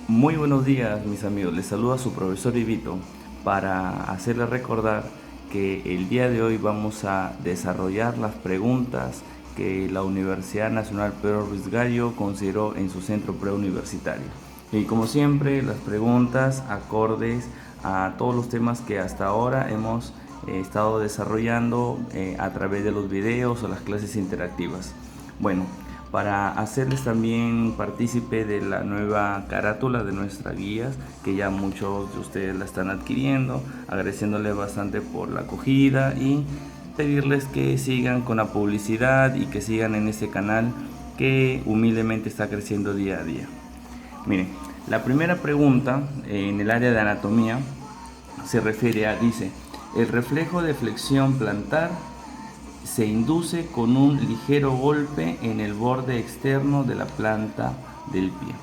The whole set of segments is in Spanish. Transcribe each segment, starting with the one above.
Muy buenos días, mis amigos. Les saluda su profesor Ivito para hacerles recordar que el día de hoy vamos a desarrollar las preguntas que la Universidad Nacional Pedro Ruiz Gallo consideró en su centro preuniversitario. Y como siempre, las preguntas acordes a todos los temas que hasta ahora hemos estado desarrollando a través de los videos o las clases interactivas. Bueno, para hacerles también partícipe de la nueva carátula de nuestras guías, que ya muchos de ustedes la están adquiriendo, agradeciéndole bastante por la acogida y pedirles que sigan con la publicidad y que sigan en este canal que humildemente está creciendo día a día. Miren, la primera pregunta en el área de anatomía se refiere a, dice, el reflejo de flexión plantar se induce con un ligero golpe en el borde externo de la planta del pie.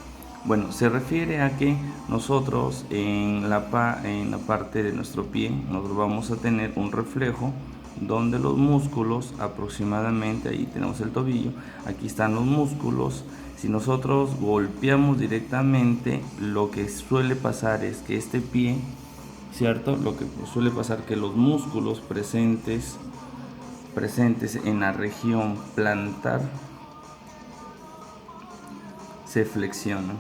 Bueno, se refiere a que nosotros en la parte de nuestro pie, nosotros vamos a tener un reflejo donde los músculos, aproximadamente, ahí tenemos el tobillo, aquí están los músculos. Si nosotros golpeamos directamente, lo que suele pasar es que este pie, ¿cierto? Lo que suele pasar que los músculos presentes en la región plantar se flexionan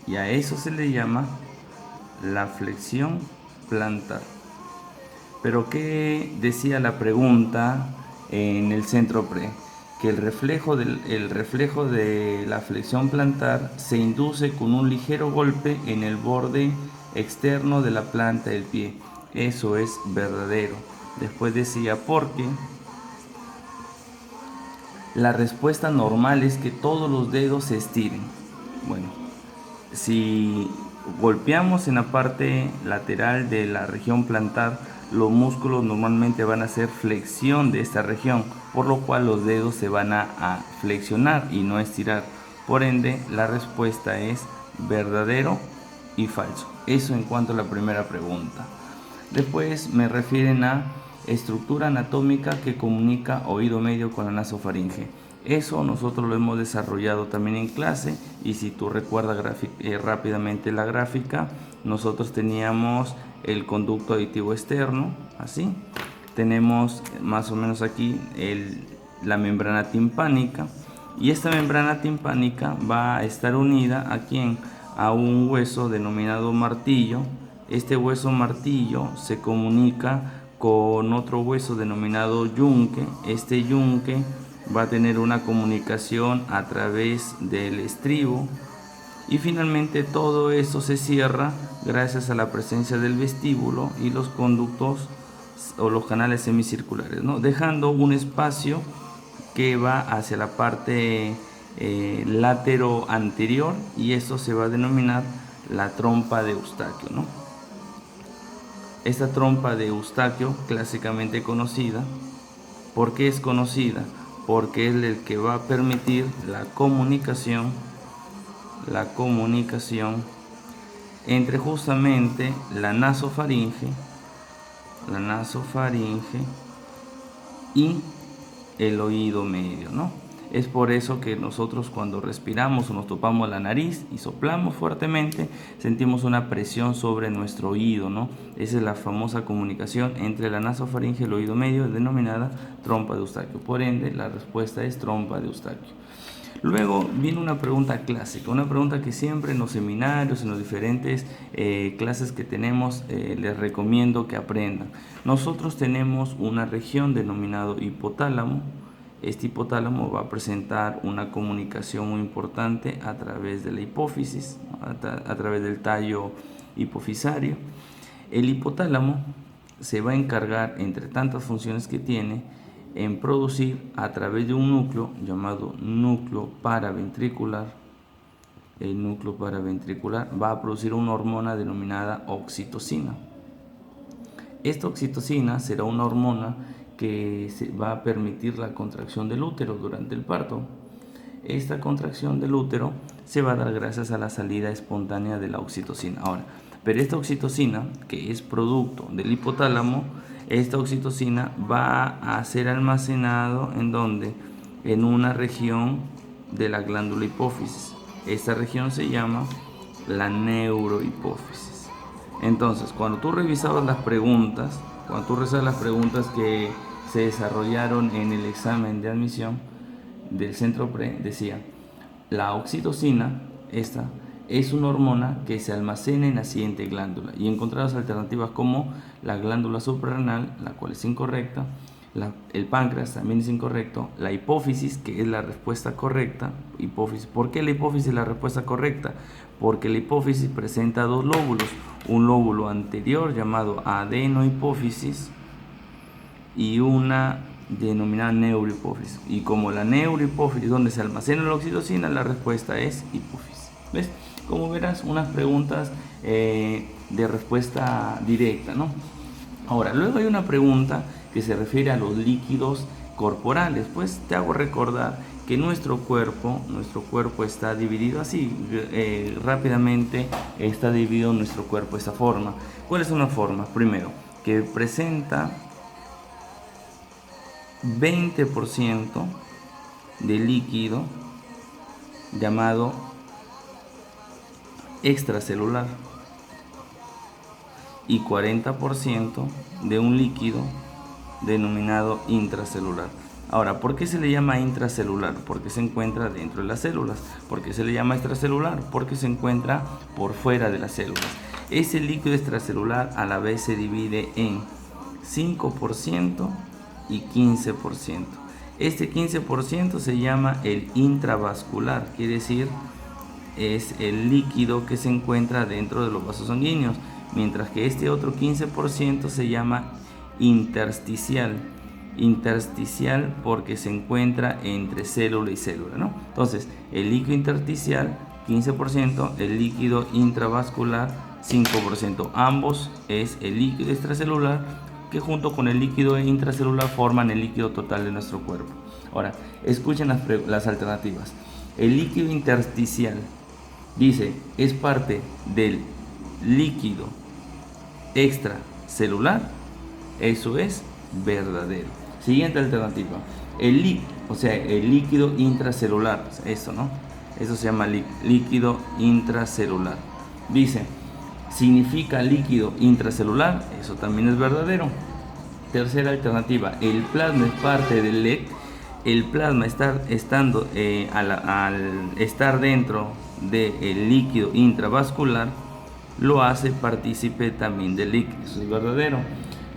y a eso se le llama la flexión plantar. Pero ¿qué decía la pregunta en el centro pre? Que el reflejo de la flexión plantar se induce con un ligero golpe en el borde externo de la planta del pie. Eso es verdadero. Después decía, porque la respuesta normal es que todos los dedos se estiren. Bueno, si golpeamos en la parte lateral de la región plantar, los músculos normalmente van a hacer flexión de esta región, por lo cual los dedos se van a flexionar y no estirar. Por ende, la respuesta es verdadero y falso. Eso en cuanto a la primera pregunta. Después me refieren a estructura anatómica que comunica oído medio con la nasofaringe. Eso nosotros lo hemos desarrollado también en clase, y si tú recuerdas rápidamente la gráfica, nosotros teníamos el conducto auditivo externo, así. Tenemos más o menos aquí la membrana timpánica, y esta membrana timpánica va a estar unida a un hueso denominado martillo. Este hueso martillo se comunica con otro hueso denominado yunque. Este yunque va a tener una comunicación a través del estribo, y finalmente todo eso se cierra gracias a la presencia del vestíbulo y los conductos o los canales semicirculares, ¿no? Dejando un espacio que va hacia la parte látero anterior, y esto se va a denominar la trompa de Eustaquio, ¿no? Esta trompa de Eustaquio, clásicamente conocida, ¿por qué es conocida? Porque es el que va a permitir la comunicación entre justamente la nasofaringe y el oído medio, ¿no? Es por eso que nosotros, cuando respiramos o nos topamos la nariz y soplamos fuertemente, sentimos una presión sobre nuestro oído, ¿no? Esa es la famosa comunicación entre la nasofaringe y el oído medio, denominada trompa de Eustaquio. Por ende, la respuesta es trompa de Eustaquio. Luego viene una pregunta clásica, una pregunta que siempre en los seminarios, en las diferentes clases que tenemos, les recomiendo que aprendan. Nosotros tenemos una región denominada hipotálamo. Este hipotálamo va a presentar una comunicación muy importante a través de la hipófisis, a través del tallo hipofisario. El hipotálamo se va a encargar, entre tantas funciones que tiene, en producir a través de un núcleo llamado núcleo paraventricular. El núcleo paraventricular va a producir una hormona denominada oxitocina. Esta oxitocina será una hormona que va a permitir la contracción del útero durante el parto. Esta contracción del útero se va a dar gracias a la salida espontánea de la oxitocina. Ahora, pero esta oxitocina, que es producto del hipotálamo, esta oxitocina va a ser almacenado ¿en dónde? En una región de la glándula hipófisis. Esta región se llama la neurohipófisis. Entonces, cuando tú revisabas las preguntas, que se desarrollaron en el examen de admisión del centro pre, decía, la oxitocina, esta, es una hormona que se almacena en la siguiente glándula, y encontrabas alternativas como la glándula suprarrenal, la cual es incorrecta, el páncreas también es incorrecto, la hipófisis, que es la respuesta correcta. Hipófisis. ¿Por qué la hipófisis es la respuesta correcta? Porque la hipófisis presenta dos lóbulos, un lóbulo anterior llamado adenohipófisis y una denominada neurohipófisis. Y como la neurohipófisis, donde se almacena la oxitocina, la respuesta es hipófisis. ¿Ves? Como verás, unas preguntas de respuesta directa, ¿no? Ahora, luego hay una pregunta que se refiere a los líquidos corporales. Pues te hago recordar que nuestro cuerpo está dividido así, rápidamente está dividido nuestro cuerpo de esta forma. ¿Cuál es una forma? Primero, que presenta 20% de líquido llamado extracelular y 40% de un líquido denominado intracelular. Ahora, ¿por qué se le llama intracelular? Porque se encuentra dentro de las células. ¿Por qué se le llama extracelular? Porque se encuentra por fuera de las células. Ese líquido extracelular a la vez se divide en 5% y 15%. Este 15% se llama el intravascular, quiere decir es el líquido que se encuentra dentro de los vasos sanguíneos, mientras que este otro 15% se llama intersticial. Intersticial porque se encuentra entre célula y célula, ¿no? Entonces, el líquido intersticial 15%, el líquido intravascular 5%. Ambos es el líquido extracelular que junto con el líquido intracelular forman el líquido total de nuestro cuerpo. Ahora, escuchen las alternativas. El líquido intersticial dice es parte del líquido extracelular. Eso es verdadero. Siguiente alternativa. El líquido intracelular. Eso, ¿no? Eso se llama líquido intracelular. Dice, significa líquido intracelular. Eso también es verdadero. Tercera alternativa. El plasma es parte del LEC. El plasma al estar dentro del líquido intravascular lo hace partícipe también del líquido. Eso es verdadero.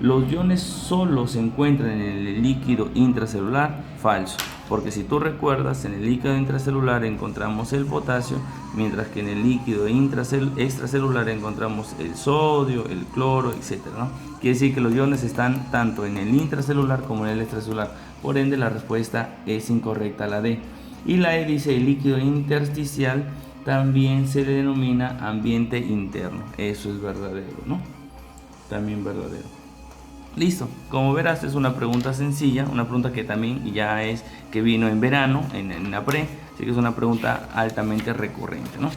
Los iones solo se encuentran en el líquido intracelular. Falso, porque si tú recuerdas, en el líquido intracelular encontramos el potasio, mientras que en el líquido extracelular encontramos el sodio, el cloro, etc., ¿no? Quiere decir que los iones están tanto en el intracelular como en el extracelular. Por ende, la respuesta es incorrecta, la D. Y la E dice el líquido intersticial también se le denomina ambiente interno. Eso es verdadero, ¿no? También verdadero. Listo, como verás es una pregunta sencilla, una pregunta que también ya es que vino en verano, en la pre, así que es una pregunta altamente recurrente, ¿no?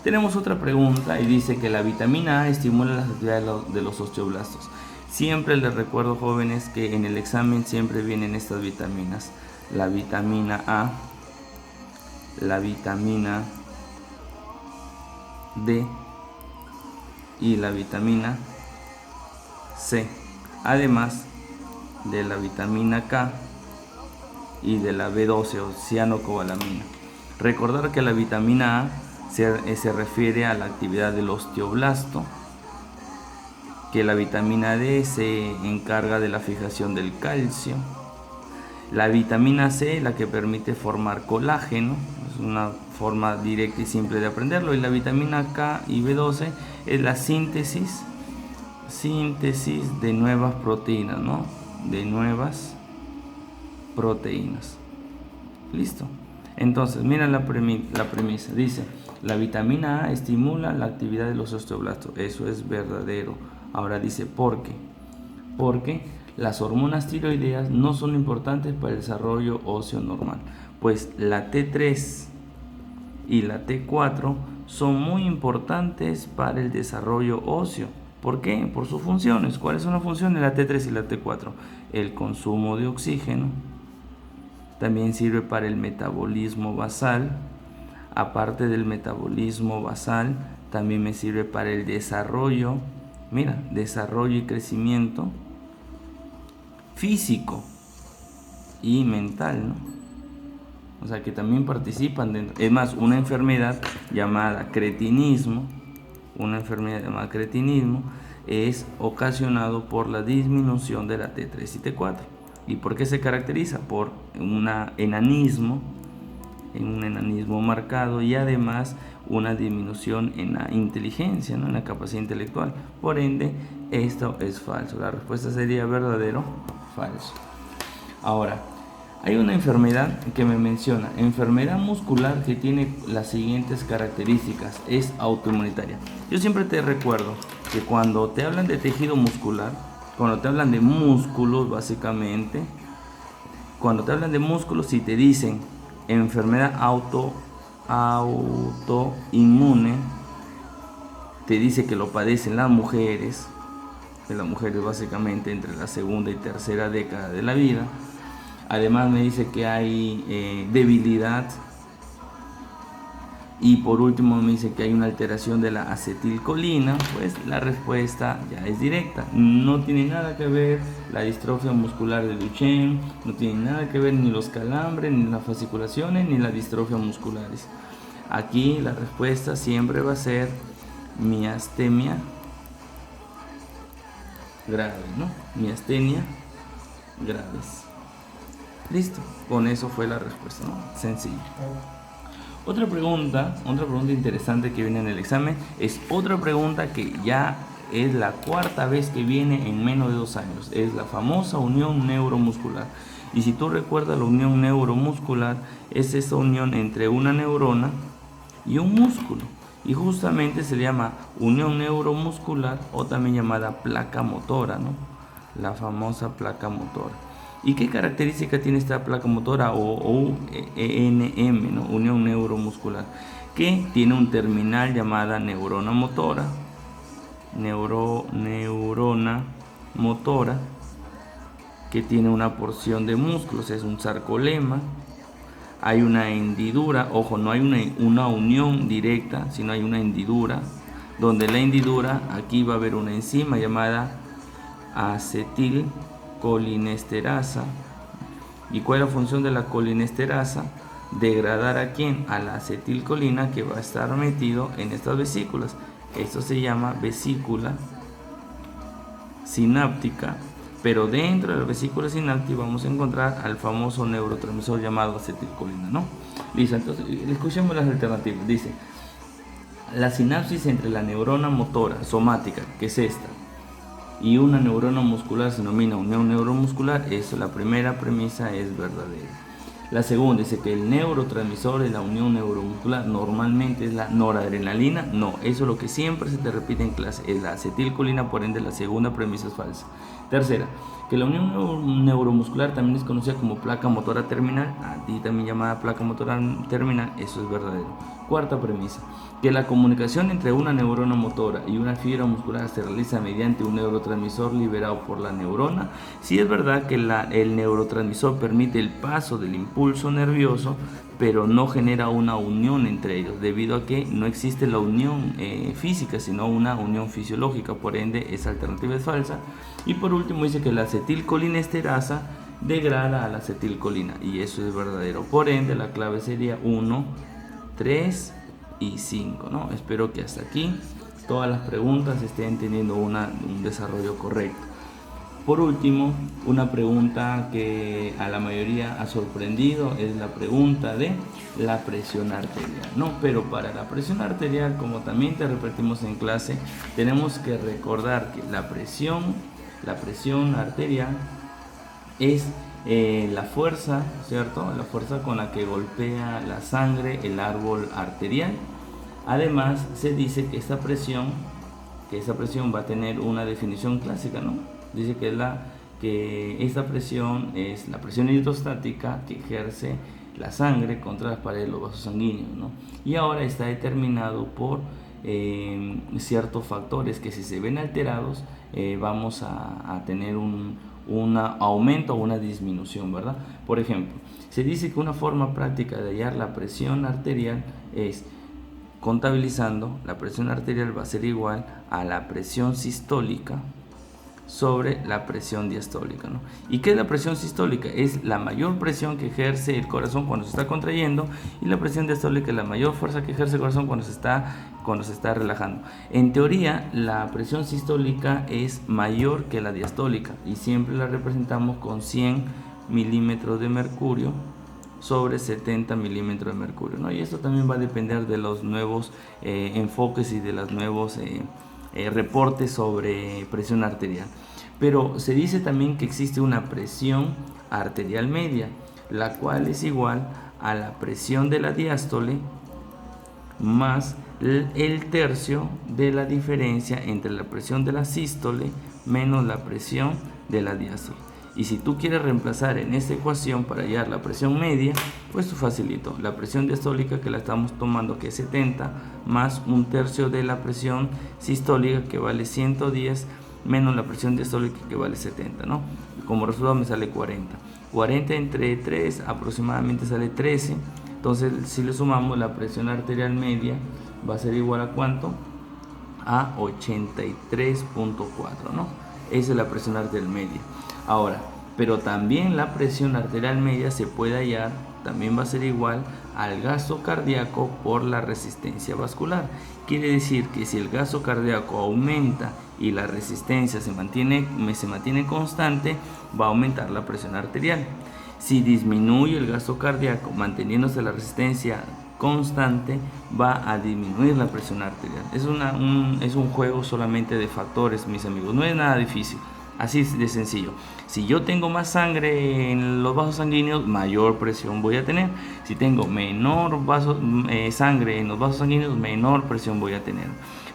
Tenemos otra pregunta y dice que la vitamina A estimula las actividades de los osteoblastos. Siempre les recuerdo, jóvenes, que en el examen siempre vienen estas vitaminas: la vitamina A, la vitamina D y la vitamina C, además de la vitamina K y de la B12 o cianocobalamina. Recordar que la vitamina A se refiere a la actividad del osteoblasto, que la vitamina D se encarga de la fijación del calcio, la vitamina C la que permite formar colágeno, es una forma directa y simple de aprenderlo, y la vitamina K y B12 es la síntesis de nuevas proteínas, ¿no? De nuevas proteínas. Listo. Entonces, mira la premisa. Dice, la vitamina A estimula la actividad de los osteoblastos. Eso es verdadero. Ahora dice, ¿por qué? Porque las hormonas tiroideas no son importantes para el desarrollo óseo normal. Pues la T3 y la T4 son muy importantes para el desarrollo óseo. ¿Por qué? Por sus funciones. ¿Cuáles son las funciones de la T3 y la T4? El consumo de oxígeno. También sirve para el metabolismo basal, aparte del metabolismo basal, también me sirve para el desarrollo, mira, desarrollo y crecimiento físico y mental, ¿no? O sea que también participan dentro. Es más, una enfermedad llamada cretinismo, es ocasionado por la disminución de la T3 y T4. ¿Y por qué se caracteriza? Por un enanismo marcado y además una disminución en la inteligencia, ¿no? En la capacidad intelectual. Por ende, esto es falso. La respuesta sería verdadero, falso. Ahora, hay una enfermedad que me menciona, enfermedad muscular que tiene las siguientes características, es autoinmunitaria. Yo siempre te recuerdo que cuando te hablan de tejido muscular, cuando te hablan de músculos básicamente, cuando te hablan de músculos y te dicen enfermedad autoinmune, te dice que lo padecen las mujeres básicamente entre la segunda y tercera década de la vida. Además me dice que hay debilidad. Y por último me dice que hay una alteración de la acetilcolina. Pues la respuesta ya es directa. No tiene nada que ver la distrofia muscular de Duchenne. No tiene nada que ver ni los calambres, ni las fasciculaciones, ni las distrofias musculares. Aquí la respuesta siempre va a ser miastenia grave, ¿no? Miastenia graves. Listo, con eso fue la respuesta, ¿no? Sencillo. Otra pregunta interesante que viene en el examen es otra pregunta que ya es la cuarta vez que viene en menos de 2 años. Es la famosa unión neuromuscular. Y si tú recuerdas, la unión neuromuscular es esa unión entre una neurona y un músculo. Y justamente se le llama unión neuromuscular o también llamada placa motora, ¿no? La famosa placa motora. ¿Y qué característica tiene esta placa motora o UNM, ¿no? Unión neuromuscular? Que tiene un terminal llamada neurona motora, neurona motora, que tiene una porción de músculos, es un sarcolema. Hay una hendidura, ojo, no hay una unión directa, sino hay una hendidura, donde la hendidura, aquí va a haber una enzima llamada acetilcolinesterasa. ¿Y cuál es la función de la colinesterasa? Degradar ¿a quién? A la acetilcolina, que va a estar metido en estas vesículas. Esto se llama vesícula sináptica, pero dentro de la vesícula sináptica vamos a encontrar al famoso neurotransmisor llamado acetilcolina, ¿no? Listo, entonces escuchemos las alternativas. Dice, la sinapsis entre la neurona motora somática, que es esta, y una neurona muscular se denomina unión neuromuscular. Eso, la primera premisa es verdadera. La segunda dice que el neurotransmisor de la unión neuromuscular normalmente es la noradrenalina. No, eso es lo que siempre se te repite en clase, es la acetilcolina, por ende la segunda premisa es falsa. Tercera, que la unión neuromuscular también es conocida como placa motora terminal, a ti también llamada placa motora terminal, eso es verdadero. Cuarta premisa, que la comunicación entre una neurona motora y una fibra muscular se realiza mediante un neurotransmisor liberado por la neurona. Sí es verdad que el neurotransmisor permite el paso del impulso nervioso, pero no genera una unión entre ellos, debido a que no existe la unión física, sino una unión fisiológica, por ende esa alternativa es falsa. Y por último dice que la acetilcolinesterasa degrada a la acetilcolina, y eso es verdadero, por ende la clave sería 1, 3 y 5, ¿no? Espero que hasta aquí todas las preguntas estén teniendo un desarrollo correcto. Por último, una pregunta que a la mayoría ha sorprendido es la pregunta de la presión arterial, ¿no? Pero para la presión arterial, como también te repetimos en clase, tenemos que recordar que la presión arterial es la fuerza, ¿cierto? La fuerza con la que golpea la sangre el árbol arterial. Además, se dice que esta presión va a tener una definición clásica, ¿no? Dice que esta presión es la presión hidrostática que ejerce la sangre contra las paredes de los vasos sanguíneos, ¿no? Y ahora está determinado por ciertos factores que, si se ven alterados, vamos a tener un aumento o una disminución, ¿verdad? Por ejemplo, se dice que una forma práctica de hallar la presión arterial es contabilizando. La presión arterial va a ser igual a la presión sistólica sobre la presión diastólica, ¿no? ¿Y qué es la presión sistólica? Es la mayor presión que ejerce el corazón cuando se está contrayendo, y la presión diastólica es la mayor fuerza que ejerce el corazón cuando se está relajando. En teoría, la presión sistólica es mayor que la diastólica y siempre la representamos con 100 milímetros de mercurio sobre 70 milímetros de mercurio, ¿no? Y esto también va a depender de los nuevos enfoques y de los nuevos reportes sobre presión arterial. Pero se dice también que existe una presión arterial media, la cual es igual a la presión de la diástole más el tercio de la diferencia entre la presión de la sístole menos la presión de la diástole. Y si tú quieres reemplazar en esta ecuación para hallar la presión media, pues facilito. La presión diastólica, que la estamos tomando, que es 70, más un tercio de la presión sistólica, que vale 110, menos la presión diastólica, que vale 70, ¿no? Como resultado me sale 40. 40 entre 3 aproximadamente sale 13. Entonces, si le sumamos, la presión arterial media va a ser igual a ¿cuánto? A 83.4, ¿no? Esa es la presión arterial media. Ahora, pero también la presión arterial media se puede hallar, también va a ser igual al gasto cardíaco por la resistencia vascular. Quiere decir que si el gasto cardíaco aumenta y la resistencia se mantiene constante, va a aumentar la presión arterial. Si disminuye el gasto cardíaco manteniéndose la resistencia constante, va a disminuir la presión arterial. Es un juego solamente de factores, mis amigos, no es nada difícil. Así de sencillo. Si yo tengo más sangre en los vasos sanguíneos, mayor presión voy a tener. Si tengo menor sangre en los vasos sanguíneos, menor presión voy a tener.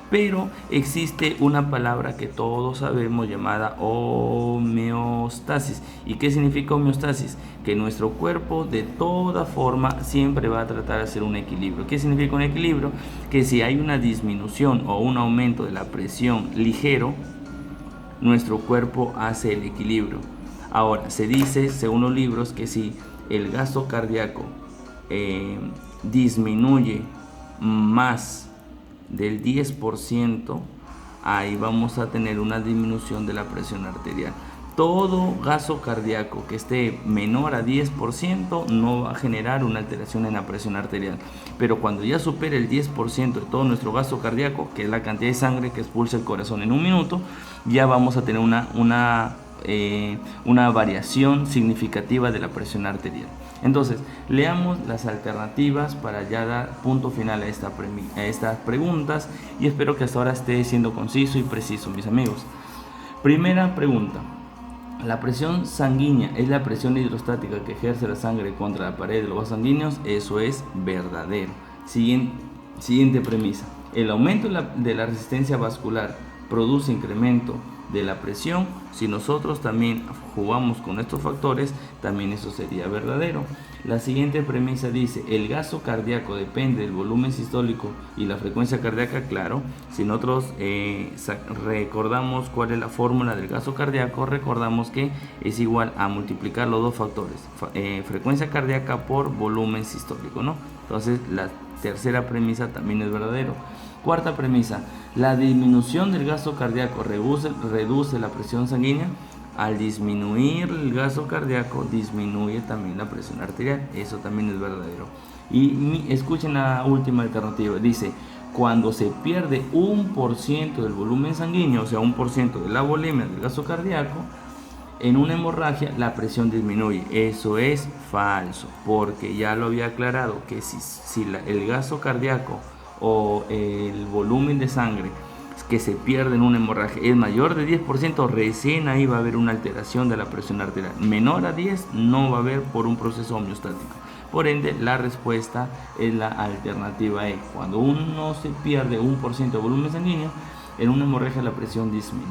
Pero existe una palabra que todos sabemos llamada homeostasis. ¿Y qué significa homeostasis? Que nuestro cuerpo de toda forma siempre va a tratar de hacer un equilibrio. ¿Qué significa un equilibrio? Que si hay una disminución o un aumento de la presión ligero, nuestro cuerpo hace el equilibrio. Ahora, se dice, según los libros, que si el gasto cardíaco disminuye más del 10%, ahí vamos a tener una disminución de la presión arterial. Todo gasto cardíaco que esté menor a 10% no va a generar una alteración en la presión arterial. Pero cuando ya supere el 10% de todo nuestro gasto cardíaco, que es la cantidad de sangre que expulsa el corazón en un minuto, ya vamos a tener una variación significativa de la presión arterial. Entonces, leamos las alternativas para ya dar punto final a estas preguntas, y espero que hasta ahora esté siendo conciso y preciso, mis amigos. Primera pregunta. ¿La presión sanguínea es la presión hidrostática que ejerce la sangre contra la pared de los vasos sanguíneos? Eso es verdadero. Siguiente premisa. ¿El aumento de la resistencia vascular produce incremento de la presión? Si nosotros también jugamos con estos factores, también eso sería verdadero. La siguiente premisa dice: el gasto cardíaco depende del volumen sistólico y la frecuencia cardíaca. Claro, si nosotros recordamos cuál es la fórmula del gasto cardíaco, recordamos que es igual a multiplicar los dos factores, frecuencia cardíaca por volumen sistólico, ¿no? Entonces la tercera premisa también es verdadero. Cuarta premisa: la disminución del gasto cardíaco reduce la presión sanguínea. Al disminuir el gasto cardíaco, disminuye también la presión arterial. Eso también es verdadero. Y escuchen la última alternativa. Dice: cuando se pierde 1% del volumen sanguíneo, o sea, 1% de la volemia del gasto cardíaco, en una hemorragia la presión disminuye. Eso es falso, porque ya lo había aclarado, que si el gasto cardíaco o el volumen de sangre que se pierde en una hemorragia es mayor de 10%, recién ahí va a haber una alteración de la presión arterial. Menor a 10 no va a haber por un proceso homeostático. Por ende, la respuesta es la alternativa E. Cuando uno se pierde 1% de volumen sanguíneo, en una hemorragia la presión disminuye.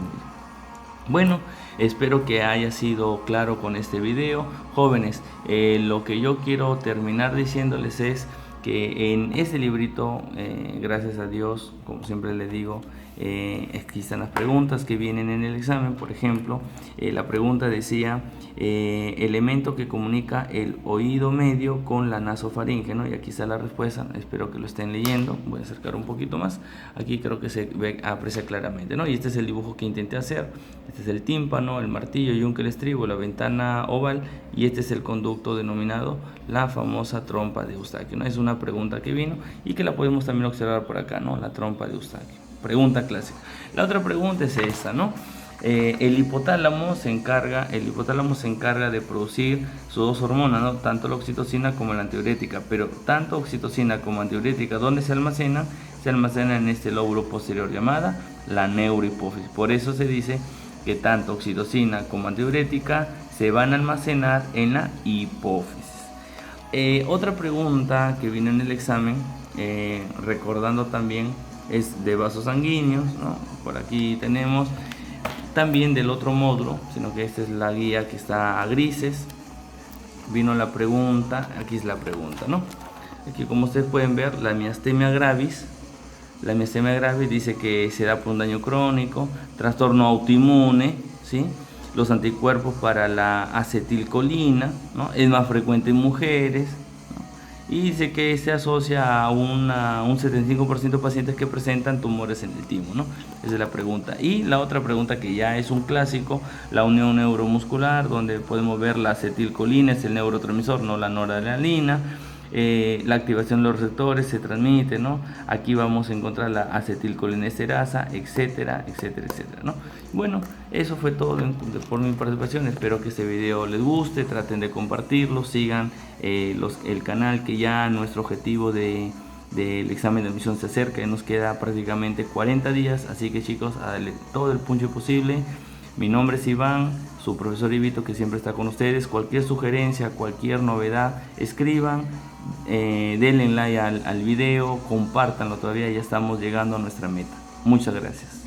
Bueno, espero que haya sido claro con este video. Jóvenes, lo que yo quiero terminar diciéndoles es que en ese librito, gracias a Dios, como siempre le digo, aquí están las preguntas que vienen en el examen. Por ejemplo, la pregunta decía elemento que comunica el oído medio con la nasofaringe, ¿no? Y aquí está la respuesta, espero que lo estén leyendo. Voy a acercar un poquito más, aquí creo que se aprecia claramente, ¿no? Y este es el dibujo que intenté hacer. Este es el tímpano, el martillo, yunque, el estribo, la ventana oval, y este es el conducto denominado la famosa trompa de Eustaquio, ¿no? Es una pregunta que vino y que la podemos también observar por acá, ¿no? La trompa de Eustaquio, pregunta clásica. La otra pregunta es esta, ¿no? El hipotálamo se encarga de producir sus dos hormonas, ¿no? Tanto la oxitocina como la antidiurética, pero tanto oxitocina como antidiurética, ¿dónde se almacena? Se almacena en este lóbulo posterior llamada la neurohipófisis. Por eso se dice que tanto oxitocina como antidiurética se van a almacenar en la hipófisis. Otra pregunta que vino en el examen, recordando también, es de vasos sanguíneos, ¿no? Por aquí tenemos también del otro módulo, sino que esta es la guía que está a grises. Vino la pregunta, aquí es la pregunta, ¿no? Aquí, como ustedes pueden ver, la miastenia gravis dice que se da por un daño crónico, trastorno autoinmune, ¿sí? Los anticuerpos para la acetilcolina, ¿no? Es más frecuente en mujeres, ¿no? Y dice que se asocia a un 75% de pacientes que presentan tumores en el timo, ¿no? Esa es la pregunta. Y la otra pregunta, que ya es un clásico, la unión neuromuscular, donde podemos ver la acetilcolina, es el neurotransmisor, no la noradrenalina. La activación de los receptores se transmite, ¿no? Aquí vamos a encontrar la acetilcolinesterasa, etcétera, etcétera, etcétera, ¿no? Bueno, eso fue todo por mi participación. Espero que este video les guste, traten de compartirlo, sigan el canal, que ya nuestro objetivo del examen de admisión se acerca y nos queda prácticamente 40 días, así que chicos, a darle todo el punch posible. Mi nombre es Iván, su profesor Ivito, que siempre está con ustedes. Cualquier sugerencia, cualquier novedad, escriban, denle like al video, compártanlo, todavía ya estamos llegando a nuestra meta. Muchas gracias.